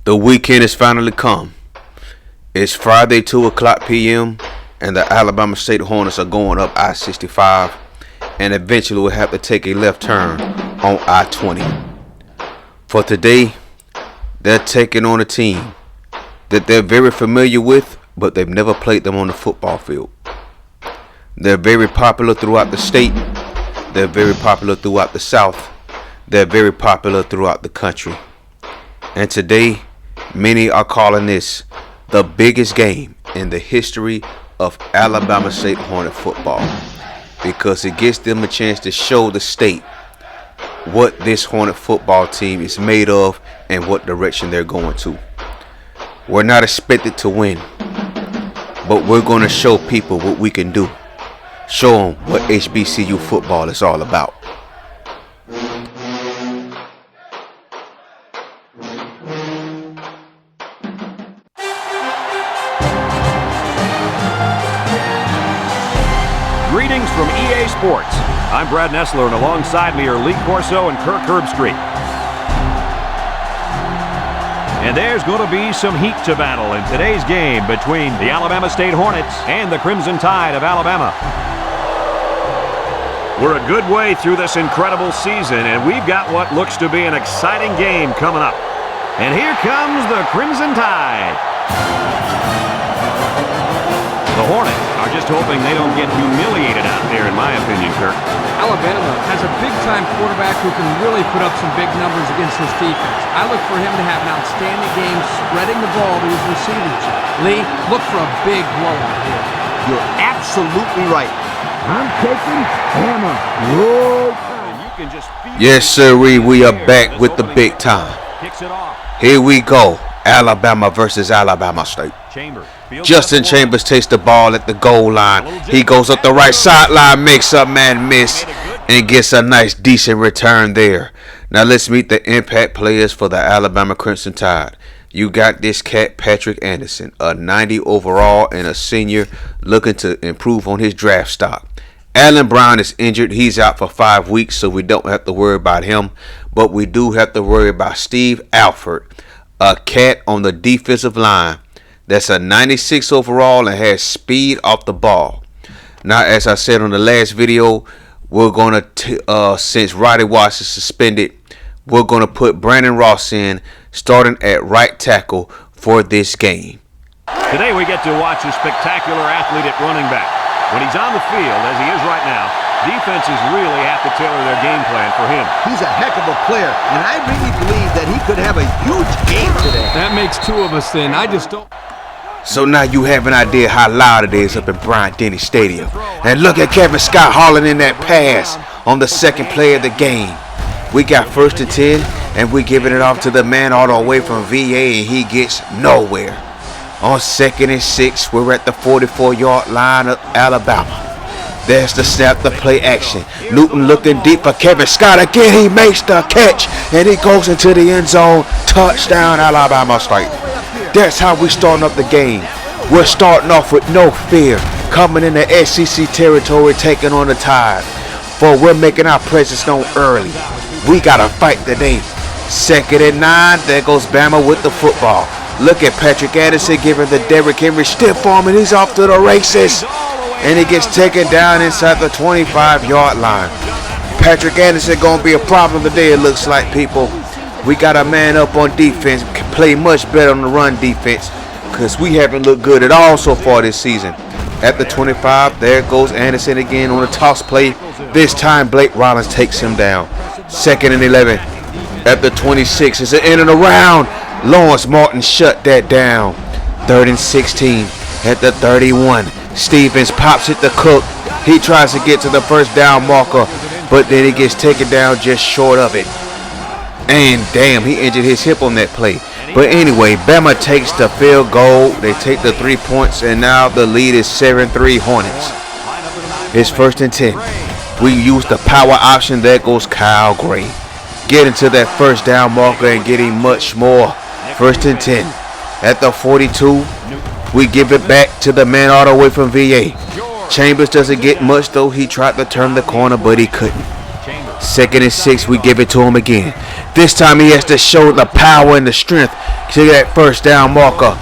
The weekend has finally come. It's Friday, 2 o'clock p.m., and the Alabama State Hornets are going up I-65, and eventually will have to take a left turn on I-20. For today, they're taking on a team that they're very familiar with, but they've never played them on the football field. They're very popular throughout the state. They're very popular throughout the South. They're very popular throughout the country. And today, many are calling this the biggest game in the history of Alabama State Hornet football, because it gives them a chance to show the state what this Hornet football team is made of and what direction they're going to. We're not expected to win, but we're going to show people what we can do. Show them what HBCU football is all about. Greetings from EA Sports. I'm Brad Nessler, and alongside me are Lee Corso and Kirk Herbstreit. And there's going to be some heat to battle in today's game between the Alabama State Hornets and the Crimson Tide of Alabama. We're a good way through this incredible season, and we've got what looks to be an exciting game coming up. And here comes the Crimson Tide. The Hornets are just hoping they don't get humiliated out there, in my opinion, Kirk. Alabama has a big-time quarterback who can really put up some big numbers against this defense. I look for him to have an outstanding game spreading the ball to his receivers. Lee, look for a big blowout here. You're absolutely right. I'm taking Bama. Yes, sir, we are back with the big time. Here we go. Alabama versus Alabama State. Justin Chambers takes the ball at the goal line. He goes up the right sideline, makes a man miss, and gets a nice, decent return there. Now let's meet the impact players for the Alabama Crimson Tide. You got this cat, Patrick Anderson, a 90 overall and a senior looking to improve on his draft stock. Allen Brown is injured. He's out for 5 weeks, so we don't have to worry about him. But we do have to worry about Steve Alford, a cat on the defensive line that's a 96 overall and has speed off the ball. Now, as I said on the last video, we're going to, since Roddy Watts is suspended, we're going to put Brandon Ross in, starting at right tackle for this game. Today we get to watch a spectacular athlete at running back. When he's on the field, as he is right now, defenses really have to tailor their game plan for him. He's a heck of a player, and I really believe that he could have a huge game today. That makes two of us then. I just don't... So now you have an idea how loud it is up in Bryant-Denny Stadium. And look at Kevin Scott hauling in that pass on the second play of the game. We got 1st and 10, and we're giving it off to the man all the way from VA, and he gets nowhere. On 2nd and 6, we're at the 44-yard line of Alabama. There's the snap, the play action. Newton looking deep for Kevin Scott. Again, he makes the catch, and he goes into the end zone. Touchdown, Alabama State. That's how we starting up the game. We're starting off with no fear, coming into SEC territory, taking on the Tide. For we're making our presence known early. We got to fight today. 2nd and 9, there goes Bama with the football. Look at Patrick Anderson giving the Derrick Henry stiff arm, and he's off to the races. And he gets taken down inside the 25-yard line. Patrick Anderson going to be a problem today, it looks like, people. We got a man up on defense, can play much better on the run defense, because we haven't looked good at all so far this season. At the 25, there goes Anderson again on a toss play. This time, Blake Rollins takes him down. 2nd and 11. At the 26, it's an in and around. Lawrence Martin shut that down. 3rd and 16. At the 31, Stevens pops it to Cook. He tries to get to the first down marker, but then he gets taken down just short of it. And damn, he injured his hip on that play. But anyway, Bama takes the field goal. They take the 3 points, and now the lead is 7-3 Hornets. It's 1st and 10. We use the power option. There goes Kyle Gray. Getting to that first down marker and getting much more. 1st and 10. At the 42, we give it back to the man all the way from VA. Chambers doesn't get much, though. He tried to turn the corner, but he couldn't. 2nd and 6, we give it to him again. This time he has to show the power and the strength. See that first down marker.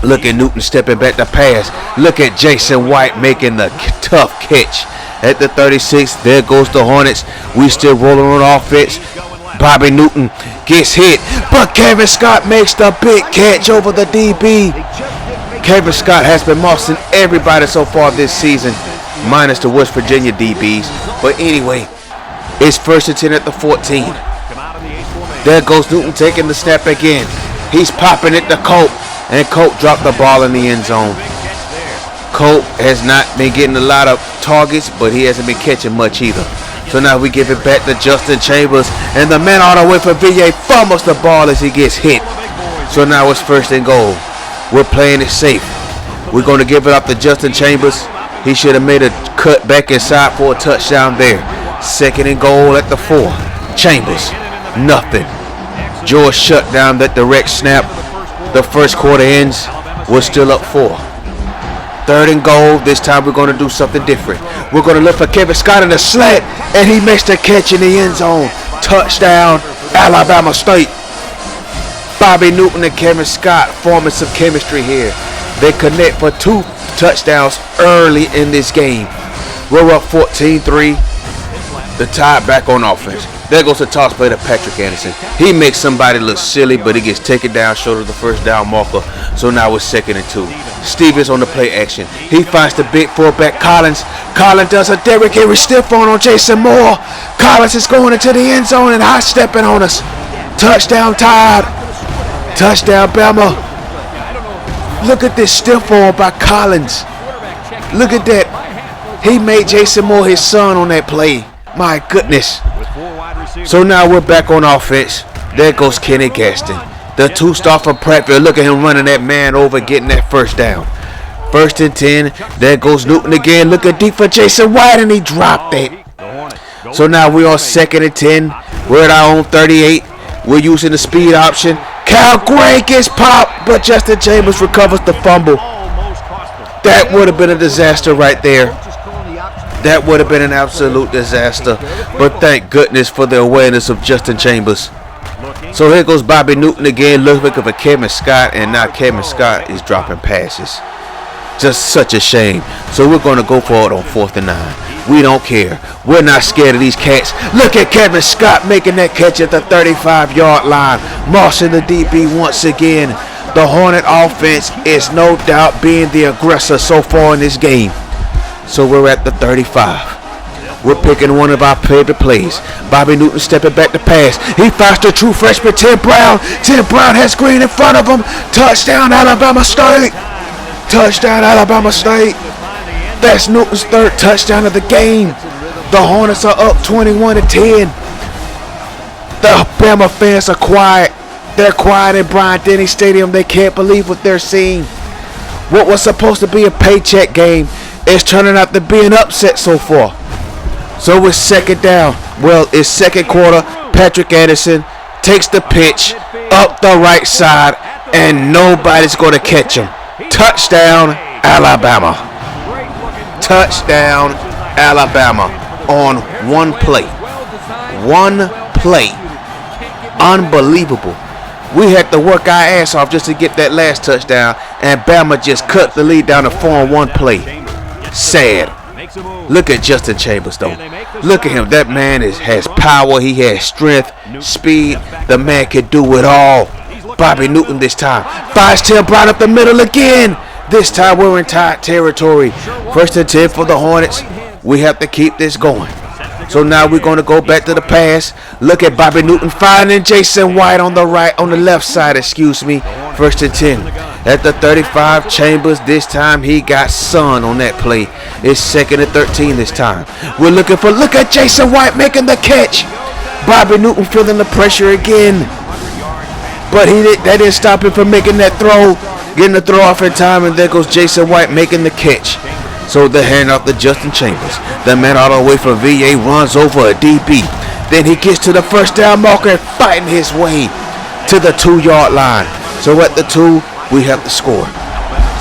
Look at Newton stepping back to pass. Look at Jason White making the tough catch at the 36. There goes the Hornets. We still rolling on offense. Bobby Newton gets hit, but Kevin Scott makes the big catch over the DB. Kevin Scott has been mossing everybody so far this season, minus the West Virginia DBs. But anyway, it's 1st and 10 at the 14. There goes Newton taking the snap again. He's popping it to Colt, and Colt dropped the ball in the end zone. Colt has not been getting a lot of targets, but he hasn't been catching much either. So now we give it back to Justin Chambers, and the man all the way for VA fumbles the ball as he gets hit. So now it's 1st and goal. We're playing it safe. We're going to give it up to Justin Chambers. He should have made a cut back inside for a touchdown there. 2nd and goal at the 4. Chambers, nothing. George shut down that direct snap. The first quarter ends. We're still up 4. 3rd and goal. This time we're going to do something different. We're going to look for Kevin Scott in the slant, and he makes the catch in the end zone. Touchdown, Alabama State. Bobby Newton and Kevin Scott forming some chemistry here. They connect for 2 touchdowns early in this game. We're up 14-3. The tie back on offense. There goes the toss play to Patrick Anderson. He makes somebody look silly, but he gets taken down short of the first down marker. So now it's 2nd and 2. Stevens on the play action. He finds the big fullback Collins. Collins does a Derrick Henry stiff on Jason Moore. Collins is going into the end zone and high stepping on us. Touchdown Tide. Touchdown Bama. Look at this stiff arm by Collins. Look at that. He made Jason Moore his son on that play. My goodness. So now we're back on offense. There goes Kenny Gaston. The 2-star from Prattville. Look at him running that man over, getting that first down. 1st and 10. There goes Newton again. Look at deep for Jason White, and he dropped it. So now we're on 2nd and 10. We're at our own 38. We're using the speed option. Cal Gray gets popped, but Justin Chambers recovers the fumble. That would have been a disaster right there. That would have been an absolute disaster. But thank goodness for the awareness of Justin Chambers. So here goes Bobby Newton again, looking for Kevin Scott, and now Kevin Scott is dropping passes. Just such a shame. So we're going to go for it on 4th and 9. We don't care. We're not scared of these cats. Look at Kevin Scott making that catch at the 35-yard line. Mossing the DB once again. The Hornet offense is no doubt being the aggressor so far in this game. So we're at the 35. We're picking one of our favorite plays. Bobby Newton stepping back to pass. He finds the true freshman, Tim Brown. Tim Brown has Green in front of him. Touchdown, Alabama State. Touchdown, Alabama State. That's Newton's 3rd touchdown of the game. The Hornets are up 21-10. The Bama fans are quiet. They're quiet in Bryant-Denny Stadium. They can't believe what they're seeing. What was supposed to be a paycheck game is turning out to be an upset so far. So it's 2nd down. Well, it's 2nd quarter. Patrick Anderson takes the pitch up the right side, and nobody's going to catch him. Touchdown, Alabama. Touchdown, Alabama on one play. One play. Unbelievable. We had to work our ass off just to get that last touchdown, and Bama just cut the lead down to 4 on one play. Sad. Look at Justin Chambers, though. Look at him. That man has power. He has strength, speed. The man can do it all. Bobby Newton this time finds Tim Brown up the middle again. This time we're in tight territory. 1st and 10 for the Hornets. We have to keep this going. So now we're going to go back to the pass. Look at Bobby Newton finding Jason White on the left side, 1st and 10. At the 35, Chambers, this time he got sun on that play. It's 2nd and 13 this time. Look at Jason White making the catch. Bobby Newton feeling the pressure again. But that didn't stop him from making that throw. Getting the throw off in time, and there goes Jason White making the catch. So the handoff to Justin Chambers. The man all the way from VA runs over a DB. Then he gets to the first down marker and fighting his way to the 2-yard line. So at the 2, we have to score.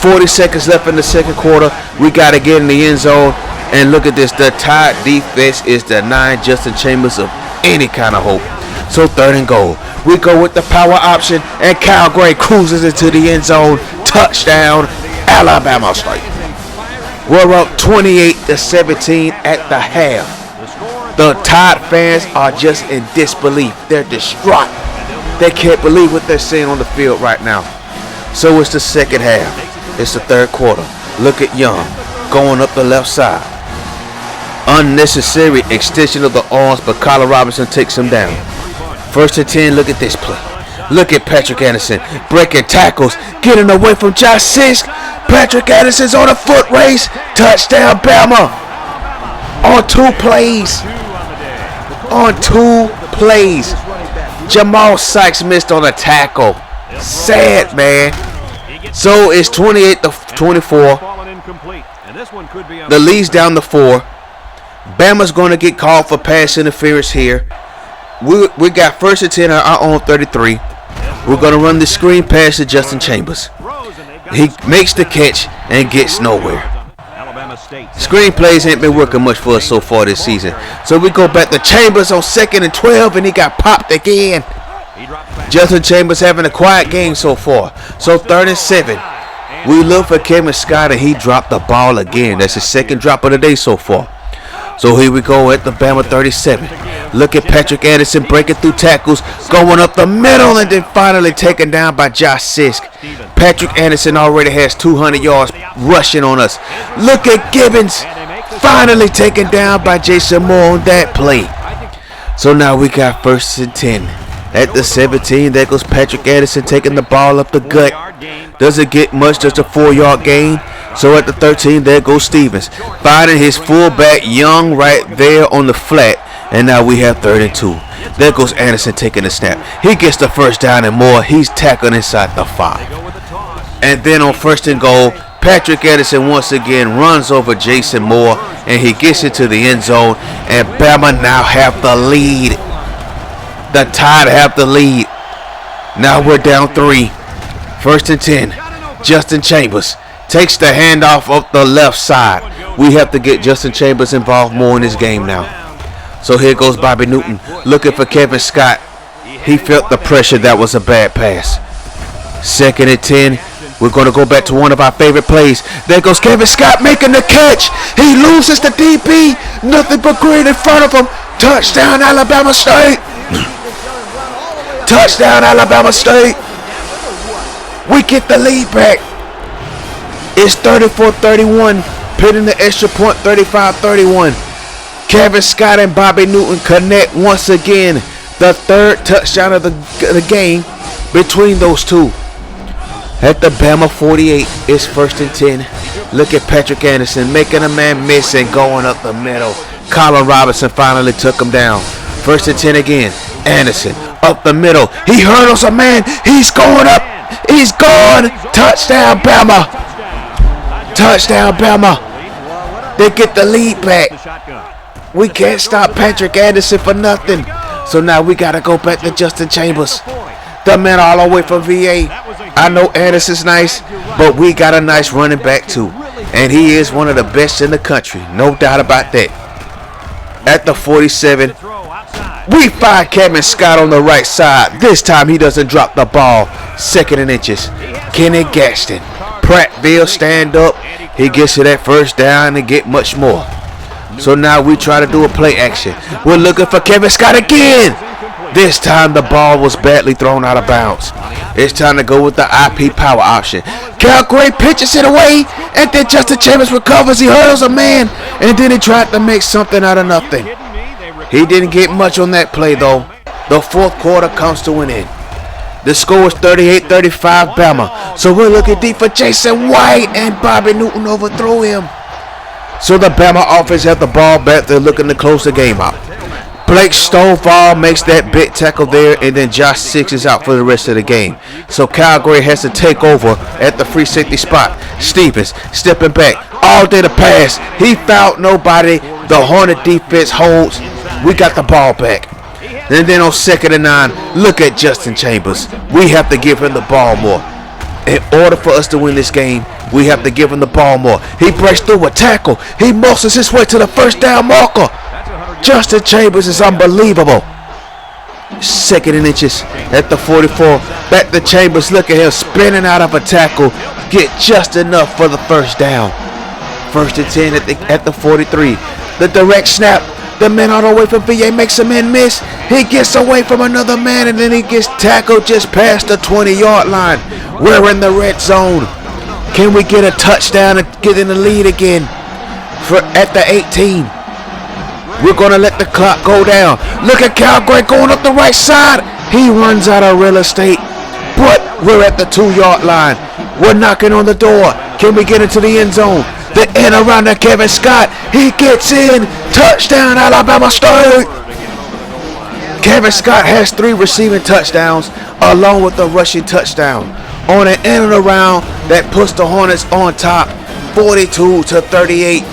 40 seconds left in the 2nd quarter. We got to get in the end zone. And look at this. The Tide defense is denying Justin Chambers of any kind of hope. So 3rd and goal. We go with the power option, and Kyle Gray cruises into the end zone. Touchdown, Alabama State. We're up 28-17 at the half. The Tide fans are just in disbelief. They're distraught. They can't believe what they're seeing on the field right now. So it's the second half. It's the 3rd quarter. Look at Young going up the left side. Unnecessary extension of the arms, but Collar Robinson takes him down. 1st and 10, look at this play. Look at Patrick Anderson breaking tackles, getting away from Josh Sisk. Patrick Anderson's on a foot race. Touchdown, Bama. On 2 plays. On 2 plays. Jamal Sykes missed on a tackle. Sad, man. So it's 28-24. The lead's down to 4. Bama's going to get called for pass interference here. We got 1st and 10 on our own 33. We're going to run the screen pass to Justin Chambers. He makes the catch and gets nowhere. Screen plays ain't been working much for us so far this season. So we go back to Chambers on 2nd and 12, and he got popped again. Justin Chambers having a quiet game so far. So 3rd and 7. We look for Kevin Scott, and he dropped the ball again. That's his 2nd drop of the day so far. So here we go at the Bama 37. Look at Patrick Anderson breaking through tackles, going up the middle, and then finally taken down by Josh Sisk. Patrick Anderson already has 200 yards rushing on us. Look at Gibbons finally taken down by Jason Moore on that play. So now we got 1st and 10. At the 17, there goes Patrick Anderson taking the ball up the gut. Doesn't get much, just a 4-yard gain. So at the 13, there goes Stevens, finding his fullback Young right there on the flat. And now we have 3rd and 2. There goes Anderson taking the snap. He gets the 1st down and more. He's tackled inside the 5. And then on 1st and goal, Patrick Anderson once again runs over Jason Moore, and he gets into the end zone. And Bama now have the lead. The Tide have the lead. Now we're down 3. 1st and 10. Justin Chambers takes the handoff up the left side. We have to get Justin Chambers involved more in this game now. So here goes Bobby Newton looking for Kevin Scott. He felt the pressure. That was a bad pass. 2nd and 10. We're going to go back to one of our favorite plays. There goes Kevin Scott making the catch. He loses the DB. Nothing but green in front of him. Touchdown, Alabama State. Touchdown, Alabama State. We get the lead back. It's 34-31. Pitting the extra point, 35-31. Kevin Scott and Bobby Newton connect once again. The 3rd touchdown of the game between those two. At the Bama 48, it's 1st and 10. Look at Patrick Anderson making a man miss and going up the middle. Colin Robinson finally took him down. 1st and 10 again. Anderson up the middle. He hurdles a man. He's going up. He's gone. Touchdown, Bama. Touchdown, Bama. They get the lead back. We can't stop Patrick Anderson for nothing. So now we got to go back to Justin Chambers. The man all the way from VA. I know Anderson's nice, but we got a nice running back too. And he is one of the best in the country. No doubt about that. At the 47, we find Kevin Scott on the right side. This time he doesn't drop the ball. 2nd and inches. Kenny Gaston. Prattville stand up. He gets to that 1st down and get much more. So now we try to do a play action. We're looking for Kevin Scott again. This time the ball was badly thrown out of bounds. It's time to go with the IP power option. Cal Gray pitches it away, and then Justin Chambers recovers. He hurdles a man, and then he tried to make something out of nothing. He didn't get much on that play, though. The 4th quarter comes to an end. The score is 38-35 Bama. So we're looking deep for Jason White, and Bobby Newton overthrew him. So the Bama offense have the ball back. They're looking to close the game out. Blake Stonefall makes that big tackle there, and then Josh Sisk is out for the rest of the game. So Kyle Gray has to take over at the free safety spot. Stevens stepping back. All day to pass. He fouled nobody. The Hornet defense holds. We got the ball back. And then on 2nd and 9, look at Justin Chambers. We have to give him the ball more. In order for us to win this game, we have to give him the ball more. He breaks through a tackle. He muscles his way to the 1st down marker. Justin Chambers is unbelievable. Second and inches at the 44. Back to Chambers. Look at him spinning out of a tackle. Get just enough for the first down. First and 10 at the 43. The direct snap. The man all the way from VA makes a man miss. He gets away from another man and then he gets tackled just past the 20-yard line. We're in the red zone. Can we get a touchdown and get in the lead again? At the 18. We're going to let the clock go down. Look at Calgary going up the right side. He runs out of real estate. But we're at the 2-yard line. We're knocking on the door. Can we get into the end zone? The end around to Kevin Scott. He gets in. Touchdown, Alabama State. Kevin Scott has 3 receiving touchdowns along with a rushing touchdown. On an in and around that puts the Hornets on top. 42-38.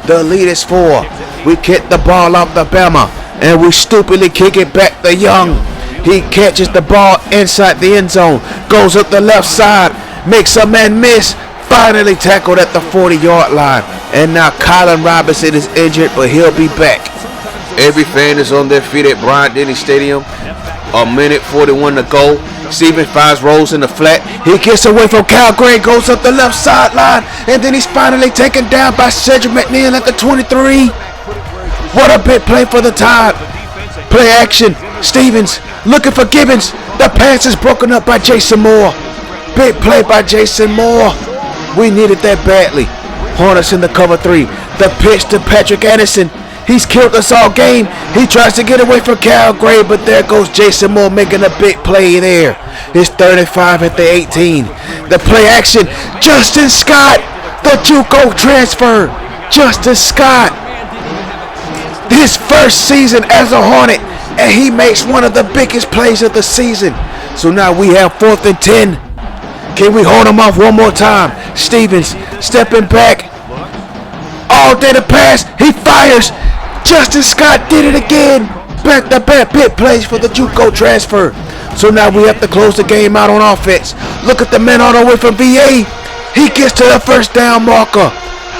The lead is 4. We kick the ball off the Bama and we stupidly kick it back to Young. He catches the ball inside the end zone. Goes up the left side. Makes a man miss. Finally tackled at the 40-yard line. And now Colin Robinson is injured, but he'll be back. Every fan is on their feet at Bryant-Denny Stadium. A minute 41 to go. Steven Fives rolls in the flat. He gets away from Cal Gray, goes up the left sideline, and then he's finally taken down by Cedric McNeil at the 23. What a big play for the Tide. Play action. Stevens looking for Gibbons. The pass is broken up by Jason Moore. Big play by Jason Moore. We needed that badly. Hornets in the cover 3. The pitch to Patrick Anderson. He's killed us all game. He tries to get away from Cal Gray, but there goes Jason Moore making a big play there. It's 35 at the 18. The play action. Justin Scott. The JUCO transfer. Justin Scott. His first season as a Hornet, and he makes one of the biggest plays of the season. So now we have 4th and 10. Can we hold him off one more time? Stevens stepping back. All day to pass. He fires. Justin Scott did it again. Back-to-back big plays for the JUCO transfer. So now we have to close the game out on offense. Look at the man all the way from VA. He gets to the first down marker.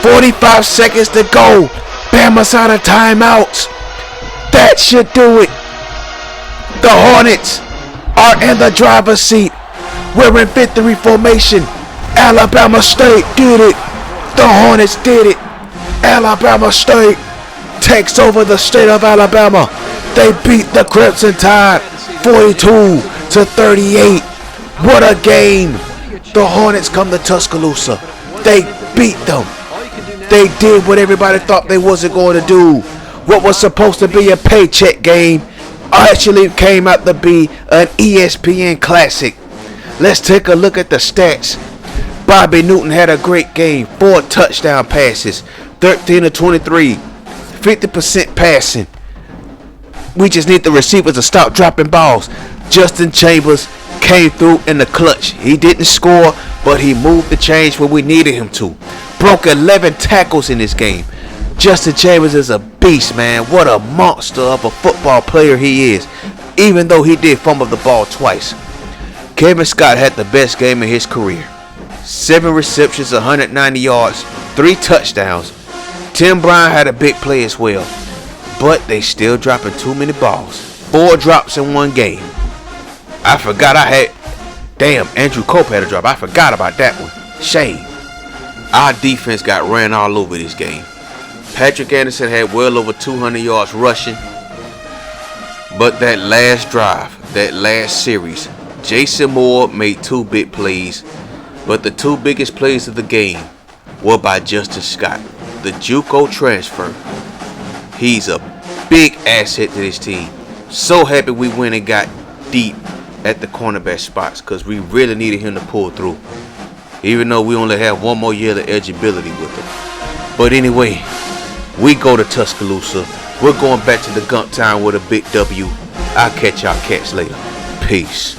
45 seconds to go. Bama's out of timeouts. That should do it. The Hornets are in the driver's seat. We're in victory formation. Alabama State did it. The Hornets did it. Alabama State takes over the state of Alabama. They beat the Crimson Tide 42-38. What a game. The Hornets come to Tuscaloosa. They beat them. They did what everybody thought they wasn't going to do. What was supposed to be a paycheck game actually came out to be an ESPN classic. Let's take a look at the stats. Bobby Newton had a great game. 4 touchdown passes. 13-23. 50% passing. We just need the receivers to stop dropping balls. Justin Chambers came through in the clutch. He didn't score, but he moved the change where we needed him to. Broke 11 tackles in this game. Justin Chambers is a beast, man. What a monster of a football player he is. Even though he did fumble the ball twice. Kevin Scott had the best game of his career. 7 receptions, 190 yards, 3 touchdowns. Tim Bryant had a big play as well. But they still dropping too many balls. 4 drops in one game. I forgot I had... Damn, Andrew Cope had a drop. I forgot about that one. Shame. Our defense got ran all over this game. Patrick Anderson had well over 200 yards rushing. But that last drive, that last series, Jason Moore made 2 big plays. But the 2 biggest plays of the game were by Justin Scott, the JUCO transfer. He's a big asset to this team. So happy we went and got deep at the cornerback spots because we really needed him to pull through. Even though we only have 1 more year of eligibility with him. But anyway, we go to Tuscaloosa. We're going back to the Gump Town with a big W. I'll catch y'all cats later. Peace.